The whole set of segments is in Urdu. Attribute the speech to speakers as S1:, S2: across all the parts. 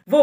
S1: وہ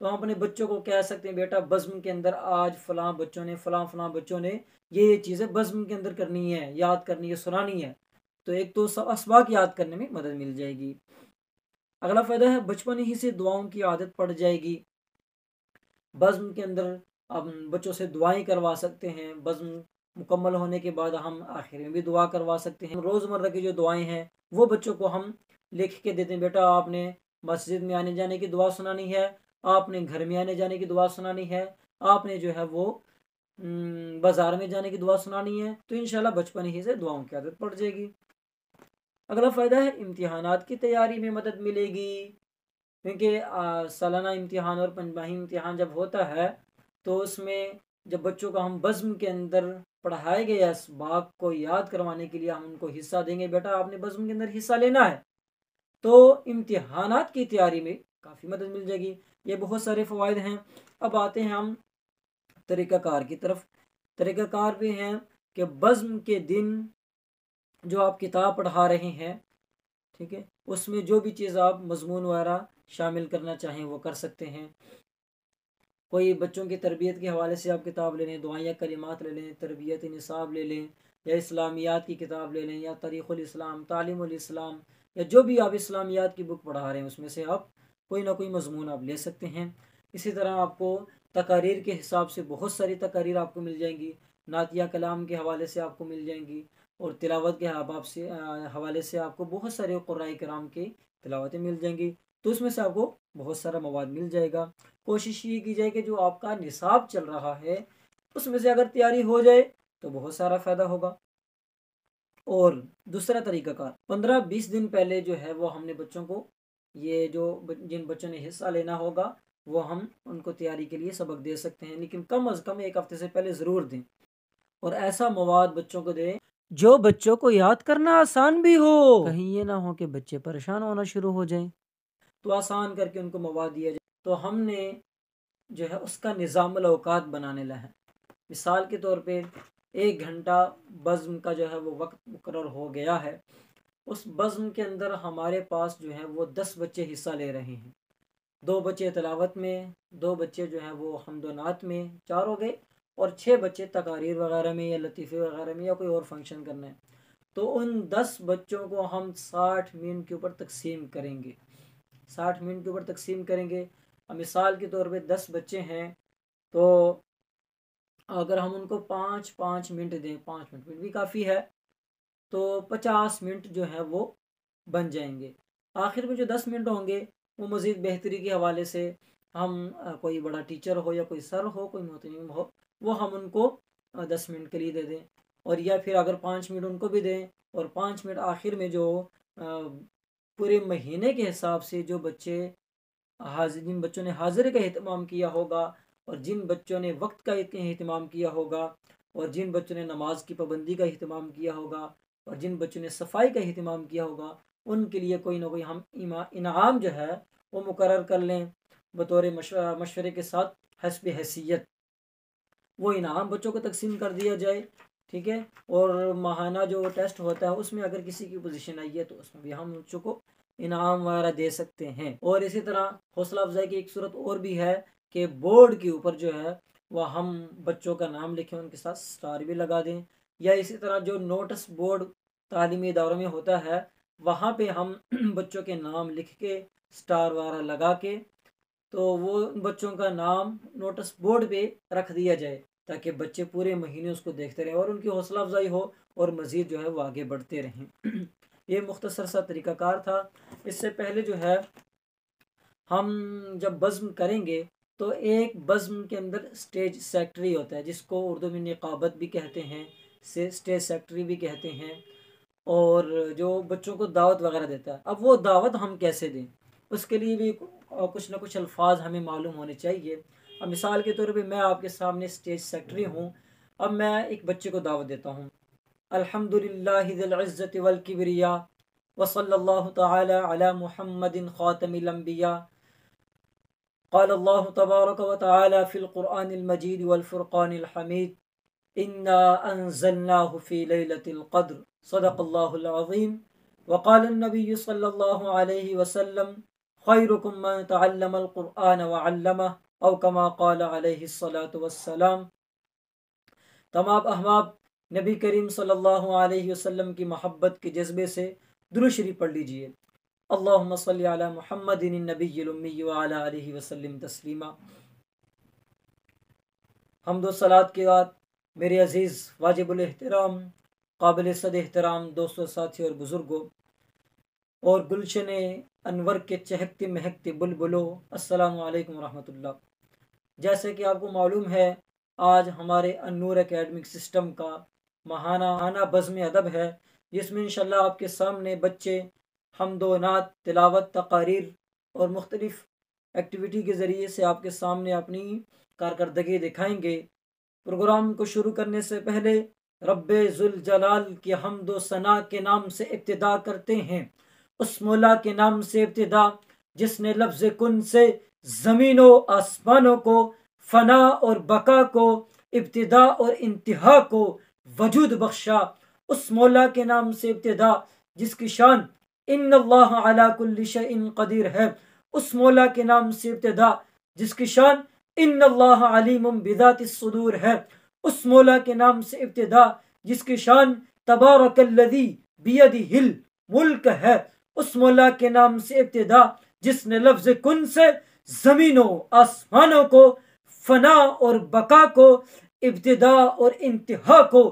S1: تو ہم اپنے بچوں کو کہہ سکتے ہیں بیٹا بزم کے اندر آج فلاں بچوں نے فلاں بچوں نے یہ چیزیں بزم کے اندر کرنی ہے، یاد کرنی ہے، سنانی ہے، تو ایک تو اسباق یاد کرنے میں مدد مل جائے گی۔ اگلا فائدہ ہے بچپن ہی سے دعاؤں کی عادت پڑ جائے گی۔ بزم کے اندر ہم بچوں سے دعائیں کروا سکتے ہیں، بزم مکمل ہونے کے بعد ہم آخر میں بھی دعا کروا سکتے ہیں۔ روزمرہ کی جو دعائیں ہیں وہ بچوں کو ہم لکھ کے دیتے ہیں، بیٹا آپ نے مسجد میں آنے جانے کی دعا سنانی ہے، آپ نے گھر میں آنے جانے کی دعا سنانی ہے، آپ نے جو ہے وہ بازار میں جانے کی دعا سنانی ہے، تو انشاءاللہ بچپن ہی سے دعاؤں کی عادت پڑ جائے گی۔ اگلا فائدہ ہے امتحانات کی تیاری میں مدد ملے گی، کیونکہ سالانہ امتحان اور پنجماہی امتحان جب ہوتا ہے تو اس میں جب بچوں کو ہم بزم کے اندر پڑھائے گئے اسباق کو یاد کروانے کے لیے ہم ان کو حصہ دیں گے، بیٹا آپ نے بزم کے اندر حصہ لینا ہے، تو امتحانات کی تیاری میں کافی مدد مل جائے گی۔ یہ بہت سارے فوائد ہیں۔ اب آتے ہیں ہم طریقہ کار کی طرف۔ طریقہ کار بھی ہیں کہ بزم کے دن جو آپ کتاب پڑھا رہے ہیں، ٹھیک ہے، اس میں جو بھی چیز آپ مضمون وغیرہ شامل کرنا چاہیں وہ کر سکتے ہیں۔ کوئی بچوں کی تربیت کے حوالے سے آپ کتاب لے لیں، دعائیں کلمات لے لیں، تربیت نصاب لے لیں، یا اسلامیات کی کتاب لے لیں، یا تاریخ الاسلام، تعلیم الاسلام، یا جو بھی آپ اسلامیات کی بک پڑھا رہے ہیں اس میں سے آپ کوئی نہ کوئی مضمون آپ لے سکتے ہیں۔ اسی طرح آپ کو تقاریر کے حساب سے بہت ساری تقاریر آپ کو مل جائیں گی، نعتیہ کلام کے حوالے سے آپ کو مل جائیں گی، اور تلاوت کے حوالے سے آپ کو بہت سارے قرآن کرام کی تلاوتیں مل جائیں گی، تو اس میں سے آپ کو بہت سارا مواد مل جائے گا۔ کوشش یہ کی جائے کہ جو آپ کا نصاب چل رہا ہے اس میں سے اگر تیاری ہو جائے تو بہت سارا فائدہ ہوگا۔ اور دوسرا طریقہ کار 15-20 دن پہلے جو ہے وہ ہم نے بچوں کو یہ جو جن بچوں نے حصہ لینا ہوگا وہ ہم ان کو تیاری کے لیے سبق دے سکتے ہیں، لیکن کم از کم 1 ہفتے سے پہلے ضرور دیں، اور ایسا مواد بچوں کو دیں جو بچوں کو یاد کرنا آسان بھی ہو، کہیں یہ نہ ہو کہ بچے پریشان ہونا شروع ہو جائیں، تو آسان کر کے ان کو مواد دیا جائے۔ تو ہم نے جو ہے اس کا نظام الاوقات بنانے لگا ہے۔ مثال کے طور پہ 1 گھنٹہ بزم کا جو ہے وہ وقت مقرر ہو گیا ہے، اس بزم کے اندر ہمارے پاس جو ہے وہ 10 بچے حصہ لے رہے ہیں، 2 بچے تلاوت میں، 2 بچے جو ہیں وہ حمد و نعت میں، 4 ہو گئے، اور 6 بچے تقاریر وغیرہ میں یا لطیفے وغیرہ میں یا کوئی اور فنکشن کرنا ہے۔ تو ان 10 بچوں کو ہم 60 منٹ کے اوپر تقسیم کریں گے، 60 منٹ کے اوپر تقسیم کریں گے۔ مثال کے طور پہ 10 بچے ہیں تو اگر ہم ان کو 5-5 منٹ دیں، 5 منٹ بھی کافی ہے، تو 50 منٹ جو ہے وہ بن جائیں گے۔ آخر میں جو 10 منٹ ہوں گے وہ مزید بہتری کے حوالے سے ہم کوئی بڑا ٹیچر ہو یا کوئی سر ہو، کوئی متعلم ہو، وہ ہم ان کو 10 منٹ کے لیے دے دیں، اور یا پھر اگر 5 منٹ ان کو بھی دیں، اور 5 منٹ آخر میں جو پورے مہینے کے حساب سے جو بچے جن بچوں نے حاضری کا اہتمام کیا ہوگا، اور جن بچوں نے وقت کا اہتمام کیا ہوگا، اور جن بچوں نے نماز کی پابندی کا اہتمام کیا ہوگا، اور جن بچوں نے صفائی کا اہتمام کیا ہوگا، ان کے لیے کوئی نہ کوئی ہم انعام جو ہے وہ مقرر کر لیں بطور مشورے کے ساتھ، حسب حیثیت وہ انعام بچوں کو تقسیم کر دیا جائے، ٹھیک ہے۔ اور ماہانہ جو ٹیسٹ ہوتا ہے اس میں اگر کسی کی پوزیشن آئی ہے تو اس میں بھی ہم بچوں کو انعام وغیرہ دے سکتے ہیں۔ اور اسی طرح حوصلہ افزائی کی ایک صورت اور بھی ہے کہ بورڈ کے اوپر جو ہے وہ ہم بچوں کا نام لکھیں، ان کے ساتھ سٹار بھی لگا دیں، یا اسی طرح جو نوٹس بورڈ تعلیمی اداروں میں ہوتا ہے وہاں پہ ہم بچوں کے نام لکھ کے سٹار وغیرہ لگا کے تو وہ بچوں کا نام نوٹس بورڈ پہ رکھ دیا جائے، تاکہ بچے پورے مہینے اس کو دیکھتے رہیں اور ان کی حوصلہ افزائی ہو اور مزید جو ہے وہ آگے بڑھتے رہیں۔ یہ مختصر سا طریقہ کار تھا۔ اس سے پہلے جو ہے ہم جب بزم کریں گے تو ایک بزم کے اندر اسٹیج سیکٹری ہوتا ہے، جس کو اردو میں نقابت بھی کہتے ہیں، اسٹیج سیکٹری بھی کہتے ہیں، اور جو بچوں کو دعوت وغیرہ دیتا ہے۔ اب وہ دعوت ہم کیسے دیں، اس کے لیے بھی کچھ نہ کچھ الفاظ ہمیں معلوم ہونے چاہیے۔ اب مثال کے طور پہ میں آپ کے سامنے اسٹیج سیکٹری ہوں، اب میں ایک بچے کو دعوت دیتا ہوں، الحمدللہ ذی العزت والکبریاء وصلی اللہ تعالی علی محمد خاتم الانبیاء، قال اللہ تبارک و تعالی فی القرآن المجید والفرقان الحمید، انا انزلناہ فی لیلۃ القدر، صدق اللہ العظیم، وقال النبی صلی اللہ علیہ وسلم، خیرکم من تعلم القرآن وعلمہ او کما قال علیہ الصلاۃ والسلام۔ تمام احباب نبی کریم صلی اللہ علیہ وسلم کی محبت کے جذبے سے درود شریف پڑھ لیجئے۔ اللہم صلی علی محمد النبی الامی وعلی آلہ وسلم تسلیما۔ حمد و صلات کے بعد میرے عزیز واجب الاحترام قابل صد احترام دوستوں ساتھی اور بزرگوں اور گلشن انور کے چہکتے مہکتے بلبلوں، السلام علیکم ورحمۃ اللہ۔ جیسے کہ آپ کو معلوم ہے آج ہمارے النور اکیڈمک سسٹم کا ماہانہ بزم ادب ہے، جس میں انشاءاللہ آپ کے سامنے بچے حمد و نعت، تلاوت، تقاریر اور مختلف ایکٹیویٹی کے ذریعے سے آپ کے سامنے اپنی کارکردگی دکھائیں گے۔ پروگرام کو شروع کرنے سے پہلے رب ذوالجلال کی حمد و ثنا کے نام سے ابتدا کرتے ہیں، اس مولا کے نام سے ابتدا جس نے لفظ کن سے زمین و آسمانوں کو، فنا اور بقا کو، ابتدا اور انتہا کو وجود بخشا، اس مولا کے نام سے ابتدا جس کی شان ان اللہ علی کل شیء قدیر ہے، اس مولا کے نام سے ابتدا جس کی شان ان اللہ علیم بذات الصدور ہے، اس مولا کے نام سے ابتدا جس کی شان تبارک الذی بیدہ الملک ہے، اس مولا کے نام سے ابتدا جس نے لفظ کن سے زمینوں آسمانوں کو، فنا اور بقا کو، ابتدا اور انتہا کو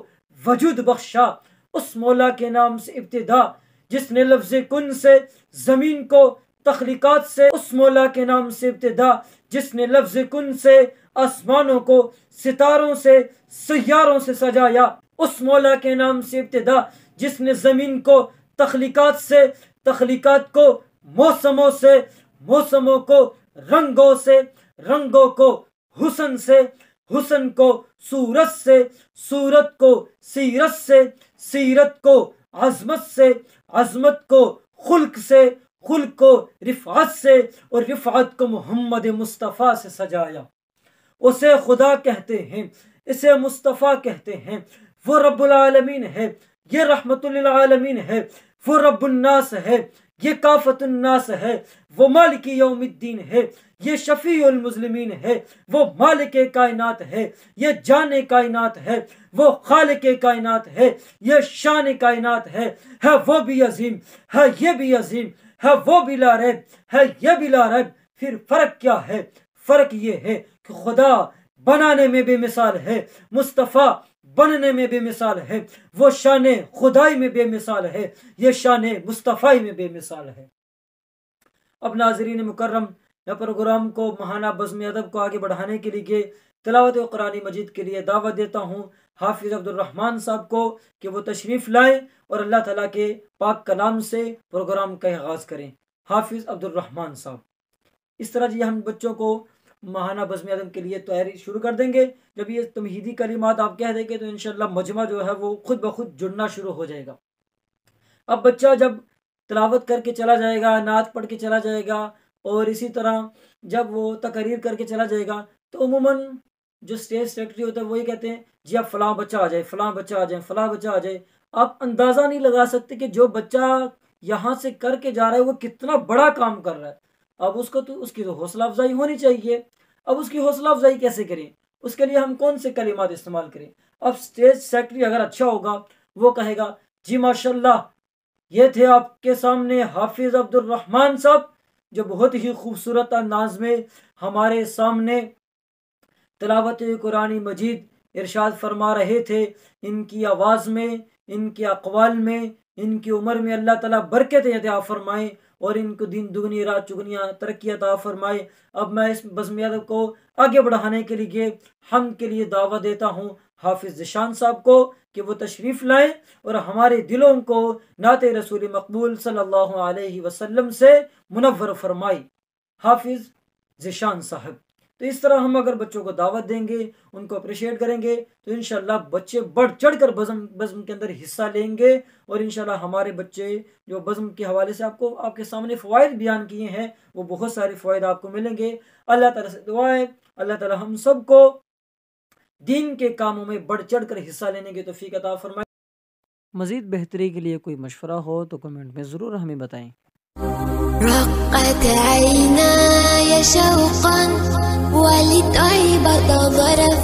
S1: وجود بخشا، اس مولا کے نام سے ابتدا جس نے لفظ کن سے زمین کو تخلیقات سے، اس مولا کے نام سے ابتدا جس نے لفظ کن سے آسمانوں کو ستاروں سے، سیاروں سے سجایا، اس مولا کے نام سے ابتدا جس نے زمین کو تخلیقات سے، تخلیقات کو موسموں سے، موسموں کو رنگوں سے، رنگوں کو حسن سے، حسن کو صورت سے، صورت کو سیرت سے، سیرت کو عظمت سے، عظمت کو خلق سے، خلق کو رفعت سے، اور رفعت کو محمد مصطفیٰ سے سجایا۔ اسے خدا کہتے ہیں، اسے مصطفیٰ کہتے ہیں، وہ رب العالمین ہے، یہ رحمت للعالمین ہے، وہ رب الناس ہے، یہ کافت الناس ہے، وہ مالک یوم الدین ہے، یہ شفیع المظلمین ہے، وہ مالک کائنات ہے، یہ جان کائنات ہے، وہ خالق کائنات ہے، یہ شان کائنات ہے وہ بھی عظیم ہے، یہ بھی عظیم ہے، وہ بھی لا ریب ہے، یہ بھی لا ریب۔ پھر فرق کیا ہے؟ فرق یہ ہے کہ خدا بنانے میں بے مثال ہے، مصطفیٰ بننے میں بے مثال ہے، وہ شان خدائی میں بے مثال ہے، یہ شان مصطفیٰ میں بے مثال ہے۔ اب ناظرین مکرم، میں پروگرام کو ماہانہ بزم ادب کو آگے بڑھانے کے لیے تلاوت قرآن مجید کے لیے دعوت دیتا ہوں حافظ عبد الرحمن صاحب کو کہ وہ تشریف لائیں اور اللہ تعالیٰ کے پاک کلام سے پروگرام کا آغاز کریں۔ حافظ عبد الرحمن صاحب، اس طرح جی ہم بچوں کو ماہانہ بزم ادب کے لیے تیاری شروع کر دیں گے۔ جب یہ تمہیدی کلمات آپ کہہ دیں گے تو انشاءاللہ مجمع جو ہے وہ خود بخود جڑنا شروع ہو جائے گا۔ اب بچہ جب تلاوت کر کے چلا جائے گا، نعت پڑھ کے چلا جائے گا، اور اسی طرح جب وہ تقریر کر کے چلا جائے گا تو عموماً جو اسٹیج سیکرٹری ہوتا ہے وہی کہتے ہیں جی اب فلاں بچہ آ جائے، فلاں بچہ آ جائے، فلاں بچہ آ جائے۔ آپ اندازہ نہیں لگا سکتے کہ جو بچہ یہاں سے کر کے جا رہا ہے وہ کتنا بڑا کام کر رہا ہے۔ اب اس کی تو حوصلہ افزائی ہونی چاہیے۔ اب اس کی حوصلہ افزائی کیسے کریں؟ اس کے لیے ہم کون سے کلمات استعمال کریں؟ اب اسٹیج سیکرٹری اگر اچھا ہوگا وہ کہے گا جی ماشاءاللہ یہ تھے آپ کے سامنے حافظ عبد الرحمن صاحب جو بہت ہی خوبصورت انداز میں ہمارے سامنے تلاوت قرآن مجید ارشاد فرما رہے تھے۔ ان کی آواز میں، ان کے اقوال میں، ان کی عمر میں اللہ تعالیٰ برکت عطا فرمائے اور ان کو دین دگنی رات چگنی ترقی عطا فرمائے۔ اب میں اس بزم ادب کو آگے بڑھانے کے لیے حمد کے لیے دعوت دیتا ہوں حافظ ذیشان صاحب کو کہ وہ تشریف لائیں اور ہمارے دلوں کو نعت رسول مقبول صلی اللہ علیہ وسلم سے منور فرمائے۔ حافظ ذیشان صاحب، تو اس طرح ہم اگر بچوں کو دعوت دیں گے، ان کو اپریشیٹ کریں گے تو انشاءاللہ بچے بڑھ چڑھ کر بزم کے اندر حصہ لیں گے، اور انشاءاللہ ہمارے بچے جو بزم کے حوالے سے آپ کے سامنے فوائد بیان کیے ہیں وہ بہت سارے فوائد آپ کو ملیں گے۔ اللہ تعالیٰ سے دعا ہے اللہ تعالیٰ ہم سب کو دین کے کاموں میں بڑھ چڑھ کر حصہ لینے کی توفیق عطا فرمائے۔ مزید بہتری کے لیے کوئی مشورہ ہو تو کمنٹ میں ضرور ہمیں بتائیں۔
S2: دمعت عيناي شوقا ولتعبد ظرفا